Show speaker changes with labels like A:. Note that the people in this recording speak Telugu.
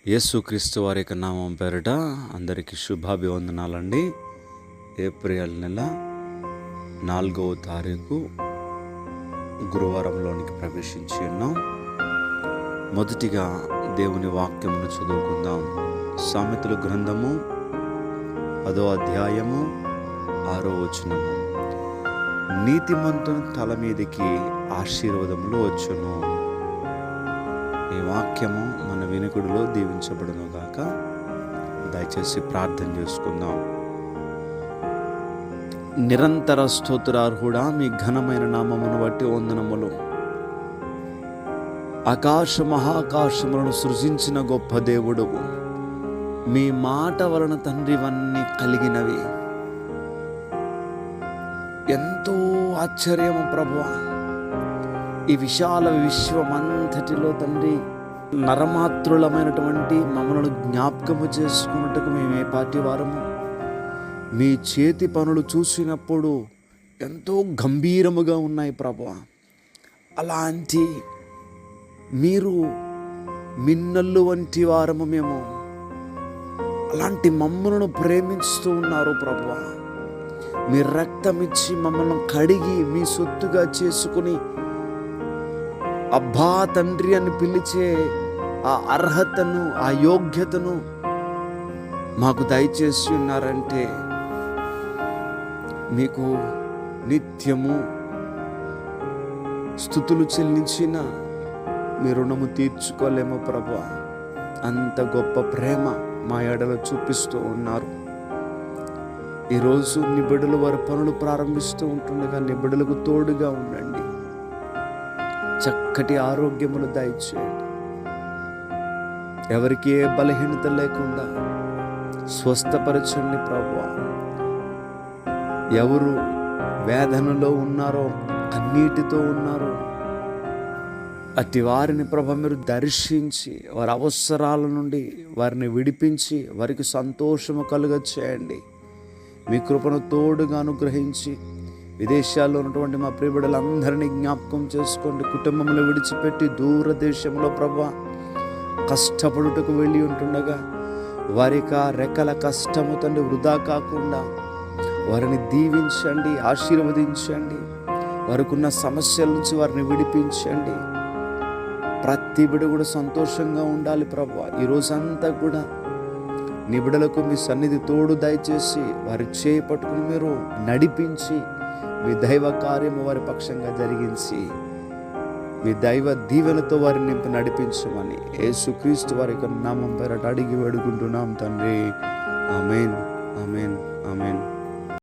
A: యేసుక్రీస్తు వారి యొక్క నామం పేరిట అందరికీ శుభాభివందనాలండి. ఏప్రిల్ నెల 4వ తారీఖు గురువారంలోనికి ప్రవేశించి ఉన్నాం. మొదటిగా దేవుని వాక్యమును చదువుకుందాం. సామెతల గ్రంథము 10వ అధ్యాయము 6వ వచనము. నీతిమంతుని తల మీదకి ఆశీర్వాదములు వచ్చును. ఈ వాక్యము మన వినుకుడిలో దీవించబడును గాక. దయచేసి ప్రార్థన చేసుకుందాం. నిరంతర స్తోత్రార్హుడా, మీ ఘనమైన నామమును బట్టి వందనములు. ఆకాశ మహాకాశములను సృజించిన గొప్ప దేవుడువు. మీ మాట వలన తండ్రి ఇవన్నీ కలిగినవి. ఎంతో ఆశ్చర్యము ప్రభువా. ఈ విశాల విశ్వమంతటిలో తండ్రి నరమాత్రులమైనటువంటి మమ్మల్ని జ్ఞాపకము చేసుకున్నట్టుకు మేమే పాటి వారము. మీ చేతి పనులు చూసినప్పుడు ఎంతో గంభీరముగా ఉన్నాయి ప్రభువా. అలాంటి మీరు మిన్నల్లు వంటి వారము మేము. అలాంటి మమ్మలను ప్రేమిస్తూ ఉన్నారు ప్రభువా. మీ రక్తమిచ్చి మమ్మల్ని కడిగి మీ సొత్తుగా చేసుకుని అబ్బా తండ్రి అని పిలిచే ఆ అర్హతను, ఆ యోగ్యతను మాకు దయచేసి ఉన్నారంటే మీకు నిత్యము స్తుతులు చెల్లించిన మీ రుణము తీర్చుకోలేము ప్రభువా. అంత గొప్ప ప్రేమ మా ఎడలో చూపిస్తూ ఉన్నారు. ఈరోజు నీ బిడ్డలు వారి పనులు ప్రారంభిస్తూ ఉంటుండగా నీ బిడ్డలకు తోడుగా ఉండండి. చక్కటి ఆరోగ్యములు దయచేయండి. ఎవరికి ఏ బలహీనత లేకుండా స్వస్థపరచండి ప్రభువా. ఎవరు వేదనలో ఉన్నారో, కన్నీటితో ఉన్నారో అట్టి వారిని ప్రభు మీరు దర్శించి వారి అవసరాల నుండి వారిని విడిపించి వారికి సంతోషము కలుగ చేయండి. మీ కృపను తోడుగా అనుగ్రహించి విదేశాల్లో ఉన్నటువంటి మా ప్రియబిడ్డలందరినీ జ్ఞాపకం చేసుకోండి. కుటుంబంలో విడిచిపెట్టి దూరదేశంలో ప్రభువా కష్టపడుటకు వెళ్ళి ఉంటుండగా వారికి ఆ రెక్కల కష్టము తండ్రి వృధా కాకుండా వారిని దీవించండి, ఆశీర్వదించండి. వారికి ఉన్న సమస్యల నుంచి వారిని విడిపించండి. ప్రతి బిడ్డ కూడా సంతోషంగా ఉండాలి ప్రభువా. ఈ రోజంతా కూడా నీ బిడ్డలకు మీ సన్నిధి తోడు దయచేసి వారి చేయి పట్టుకుని మీరు నడిపించి మీ దైవ కార్యము వారి పక్షంగా జరిగించి మీ దైవ దీవెనతో వారిని నింపి నడిపించమని యేసుక్రీస్తు వారి యొక్క నామం పేరట అడిగి వేడుకుంటున్నాం తండ్రి. ఆమేన్, ఆమేన్, ఆమేన్.